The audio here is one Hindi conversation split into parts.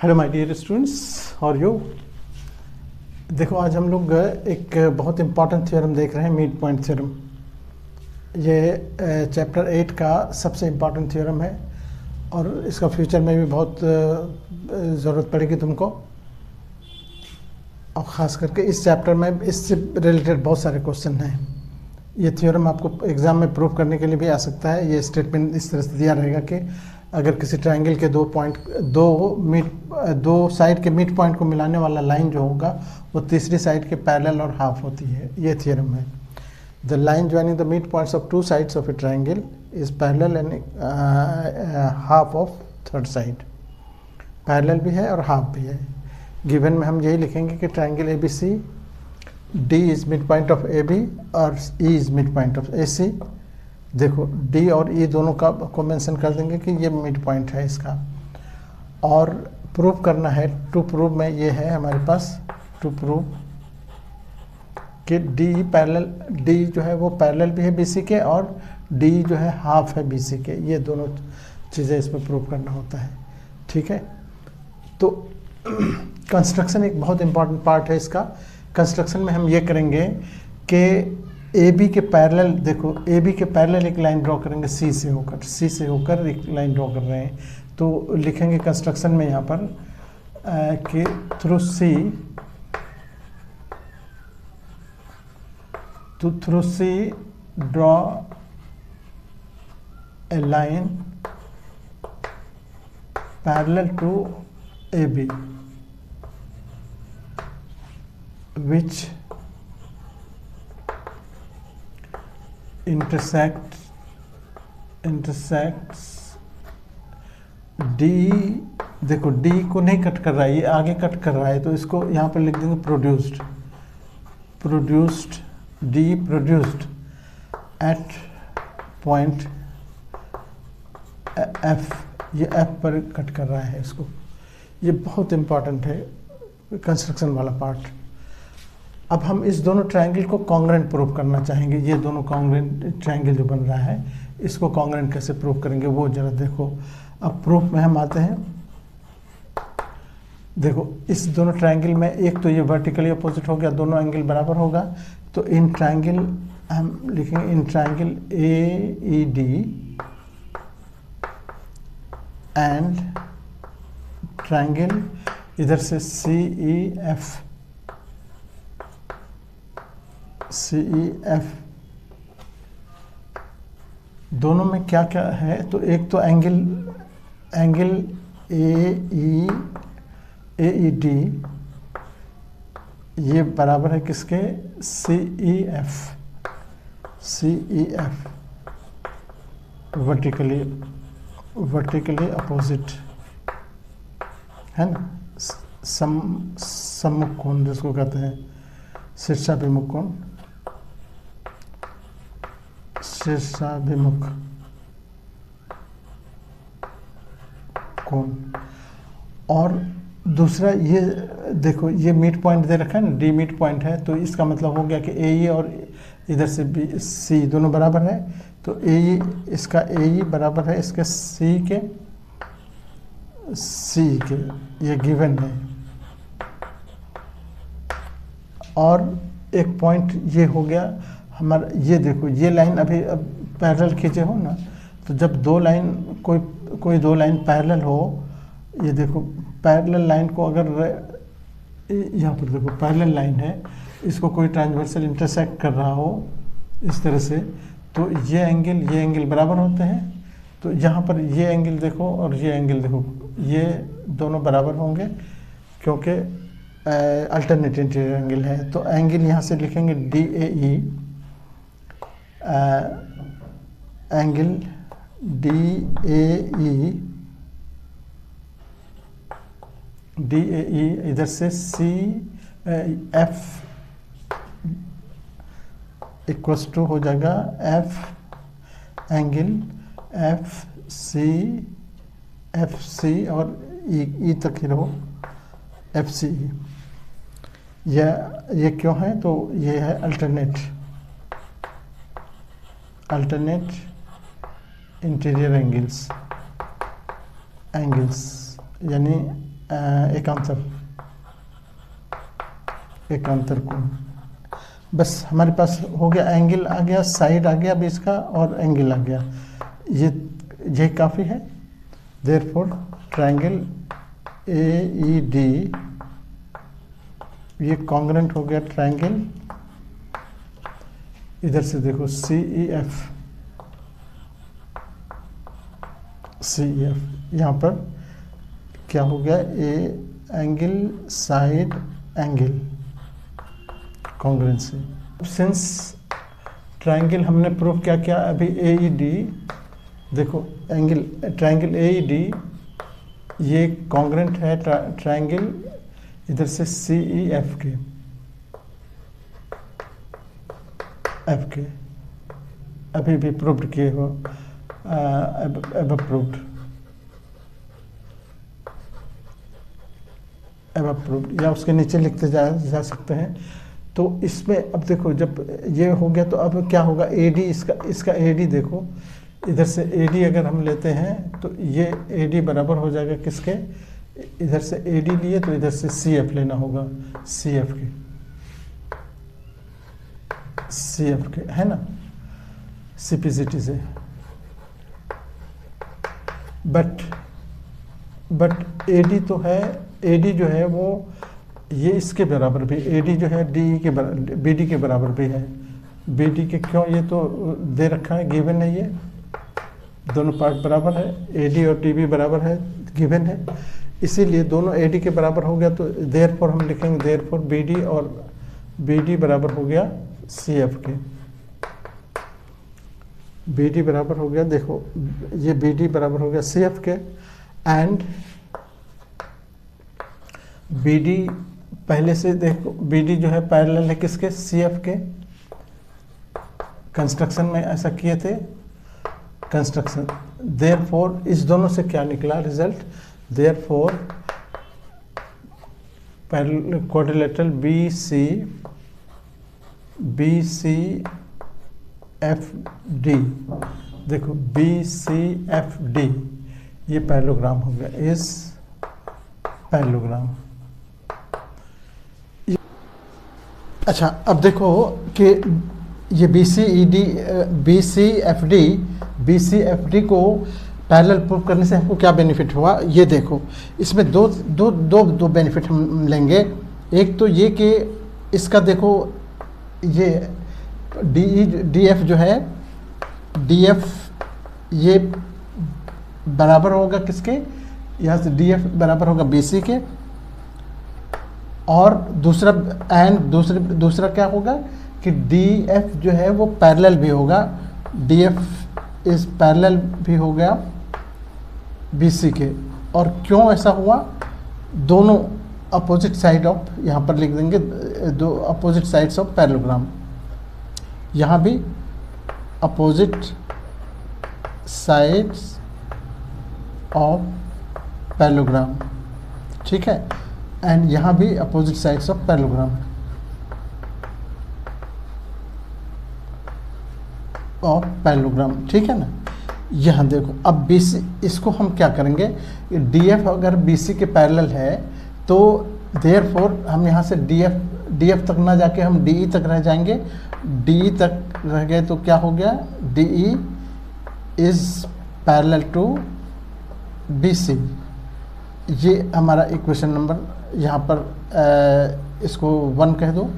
Hello my dear students, how are you. देखो आज हम लोग एक बहुत इम्पॉर्टेंट थ्योरम देख रहे हैं, मिड पॉइंट थ्योरम। ये चैप्टर 8 का सबसे इम्पॉर्टेंट थ्योरम है और इसका फ्यूचर में भी बहुत ज़रूरत पड़ेगी तुमको। और ख़ास करके इस चैप्टर में इससे रिलेटेड बहुत सारे क्वेश्चन हैं। ये थ्योरम आपको एग्ज़ाम में प्रूव करने के लिए भी आ सकता है। ये स्टेटमेंट इस तरह से दिया रहेगा कि अगर किसी ट्रायंगल के दो साइड के मिड पॉइंट को मिलाने वाला लाइन जो होगा वो तीसरी साइड के पैरेलल और हाफ होती है। ये थ्योरम है। The line joining the mid points of two sides of A triangle is parallel and half of third side. Parallel भी है और हाफ भी है। गिवन में हम यही लिखेंगे कि triangle A B C, D is mid point of A B और E is mid point of A C. देखो डी और ई दोनों का को मेंशन कर देंगे कि ये मिड पॉइंट है इसका। और प्रूव करना है, टू प्रूव में ये है हमारे पास, टू प्रूव कि डी पैरेलल, डी जो है वो पैरेलल भी है बीसी के और डी जो है हाफ है बीसी के। ये दोनों चीज़ें इसमें प्रूव करना होता है। ठीक है, तो कंस्ट्रक्शन एक बहुत इंपॉर्टेंट पार्ट है इसका। कंस्ट्रक्शन में हम ये करेंगे कि ए बी के पैरेलल, देखो ए बी के पैरेलल एक लाइन ड्रॉ करेंगे सी से होकर एक लाइन ड्रॉ कर रहे हैं। तो लिखेंगे कंस्ट्रक्शन में यहाँ पर कि through C draw a line parallel to A B which intersects D। देखो D को नहीं कट कर रहा है, ये आगे कट कर रहा है, तो इसको यहाँ पर लिख देंगे produced D produced at point F। ये F पर कट कर रहा है इसको। ये बहुत इम्पॉर्टेंट है कंस्ट्रक्शन वाला पार्ट। अब हम इस दोनों ट्रायंगल को कॉन्ग्रेंट प्रूव करना चाहेंगे। ये दोनों कॉन्ग्रेंट ट्रायंगल जो बन रहा है इसको कॉन्ग्रेंट कैसे प्रूव करेंगे वो जरा देखो। अब प्रूफ में हम आते हैं। देखो इस दोनों ट्रायंगल में एक तो ये वर्टिकली अपोजिट हो गया, दोनों एंगल बराबर होगा। तो इन ट्रायंगल हम लिखेंगे, in triangle A E D and triangle इधर से सी ई एफ, दोनों में क्या क्या है। तो एक तो एंगल ए ई डी ये बराबर है किसके, सी ई एफ वर्टिकली अपोजिट है ना, सम्मुख कोण जिसको कहते हैं, शीर्षाभिमुख कोण। और दूसरा ये देखो, ये मिड पॉइंट दे रखा है ना, डी मिड पॉइंट है, तो इसका मतलब हो गया कि ए और इधर से बी सी दोनों बराबर है। तो इसका ए बराबर है इसके सी के, ये गिवन है। और एक पॉइंट ये हो गया हमारा, ये देखो ये लाइन अभी अब पैरेलल खींचे हो ना, तो जब दो लाइन कोई दो लाइन पैरेलल हो, ये देखो पैरेलल लाइन को अगर यहाँ पर देखो पैरेलल लाइन है, इसको कोई ट्रांसवर्सल इंटरसेक्ट कर रहा हो इस तरह से, तो ये एंगल बराबर होते हैं। तो यहाँ पर ये एंगल देखो और ये एंगल देखो, ये दोनों बराबर होंगे क्योंकि अल्टरनेटिव इंटीरियर एंगल है। तो एंगल यहाँ से लिखेंगे D A E, angle D A E इधर से सी एफ इक्वल्स टू हो जाएगा एफ एंगल एफ सी और ई तक ही रहो, एफ सी। ये क्यों है, तो ये है अल्टरनेट इंटीरियर एंगल्स यानी एकांतर कोण। बस हमारे पास हो गया, एंगल आ गया, साइड आ गया बीच का और एंगल आ गया, ये काफ़ी है। देयरफॉर ट्रायंगल AED ये कॉन्ग्रेंट हो गया ट्रायंगल, इधर से देखो CEF यहाँ पर क्या हो गया, angle side angle कॉन्ग्रेंसी। Since triangle हमने प्रूव क्या किया अभी, AED देखो, एंगल ट्रायंगल AED ये कॉन्ग्रेंट है ट्रायंगल इधर से CEF के, F के, अभी भी प्रूव्ड किए हो, अब प्रूव्ड या उसके नीचे लिखते जा सकते हैं। तो इसमें अब देखो, जब ये हो गया तो अब क्या होगा, AD इसका AD देखो, इधर से AD अगर हम लेते हैं तो ये AD बराबर हो जाएगा किसके, इधर से AD लिए तो इधर से CF लेना होगा, CF के है ना, CPCT से। बट AD तो है, AD जो है वो ये इसके बराबर भी, AD जो है DE के बराबर, BD के बराबर भी है। BD के क्यों, ये तो दे रखा है, गिवन है, ये दोनों पार्ट बराबर है, AD और DB बराबर है, गिवन है, इसीलिए दोनों AD के बराबर हो गया। तो देयरफॉर हम लिखेंगे, देयरफॉर BD और BD बराबर हो गया CF के, BD बराबर हो गया, देखो ये BD बराबर हो गया CF के, एंड BD पहले से देखो, BD जो है पैरेलल है किसके, CF के। कंस्ट्रक्शन में ऐसा किए थे, कंस्ट्रक्शन। देयरफॉर इस दोनों से क्या निकला result, therefore parallel quadrilateral BCFD, देखो BCFD ये पैरेललोग्राम हो गया, इस पैरेललोग्राम। अच्छा, अब देखो कि ये BCFD को पैरेलल प्रूव करने से हमको क्या बेनिफिट हुआ, ये देखो, इसमें दो बेनिफिट हम लेंगे। एक तो ये कि इसका देखो, ये DF जो है, DF ये बराबर होगा किसके, यहाँ से DF बराबर होगा BC के, और दूसरा क्या होगा कि DF जो है वो पैरेलल भी होगा, DF इस पैरेलल भी हो गया BC के। और क्यों ऐसा हुआ, दोनों अपोजिट साइड ऑफ, यहाँ पर लिख देंगे दो अपोजिट साइड्स ऑफ पैरेललोग्राम, यहाँ भी अपोजिट साइड्स ऑफ पैरेललोग्राम, ठीक है, एंड यहाँ भी अपोजिट साइड्स ऑफ पैरेललोग्राम ठीक है ना। यहाँ देखो, अब BC, इसको हम क्या करेंगे, DF अगर BC के पैरेलल है तो देयरफॉर हम यहाँ से DF तक ना जाके हम DE तक रह जाएंगे, DE तक रह गए तो क्या हो गया, DE is parallel to BC। ये हमारा इक्वेशन नंबर, यहाँ पर इसको 1 कह दो,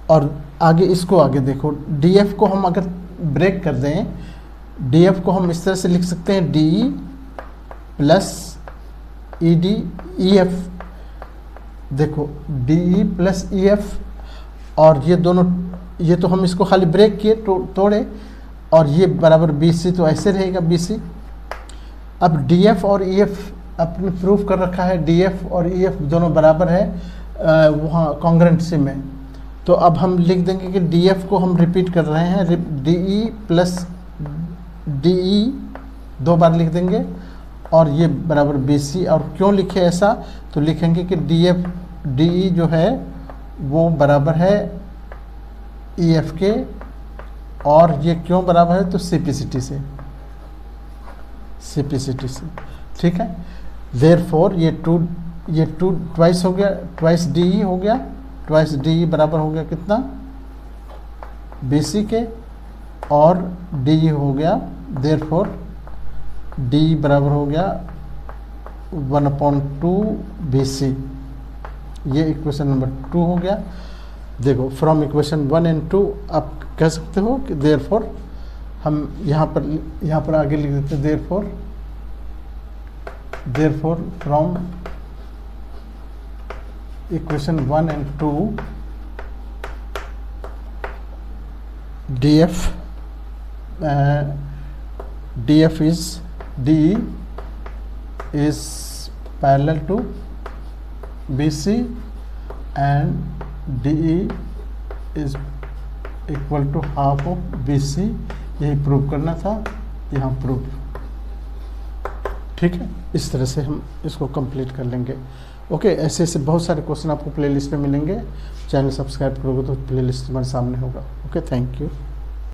और आगे इसको आगे देखो, DF को हम अगर ब्रेक कर दें, DF को हम इस तरह से लिख सकते हैं, DE प्लस EF, देखो DE प्लस EF, और ये दोनों, ये तो हम इसको खाली ब्रेक किए तोड़े, और ये बराबर BC, तो ऐसे रहेगा BC। अब DF और EF अपने प्रूफ कर रखा है, DF और EF दोनों बराबर है वहाँ कॉन्ग्रेंसी में, तो अब हम लिख देंगे कि DF को हम रिपीट कर रहे हैं, DE प्लस DE 2 बार लिख देंगे, और ये बराबर BC। और क्यों लिखे ऐसा, तो लिखेंगे कि DE जो है वो बराबर है EF के, और ये क्यों बराबर है, तो CPCT से, ठीक है। देयरफॉर ये ये 2 ट्वाइस हो गया, ट्वाइस डी हो गया, ट्वाइस डी बराबर हो गया कितना, BC के, और डी हो गया, देयरफॉर डी बराबर हो गया 1/2 BC। ये इक्वेशन नंबर 2 हो गया। देखो फ्रॉम इक्वेशन 1 एंड 2 आप कह सकते हो कि देयरफॉर, हम यहाँ पर आगे लिख देते हैं therefore from equation 1 and 2 DF is parallel to BC and DE is equal to half of BC। यही प्रूव करना था, यहाँ प्रूव। ठीक है, इस तरह से हम इसको कंप्लीट कर लेंगे। ओके, ऐसे ऐसे बहुत सारे क्वेश्चन आपको प्लेलिस्ट में मिलेंगे। चैनल सब्सक्राइब करोगे तो प्लेलिस्ट हमारे सामने होगा। Okay, thank you.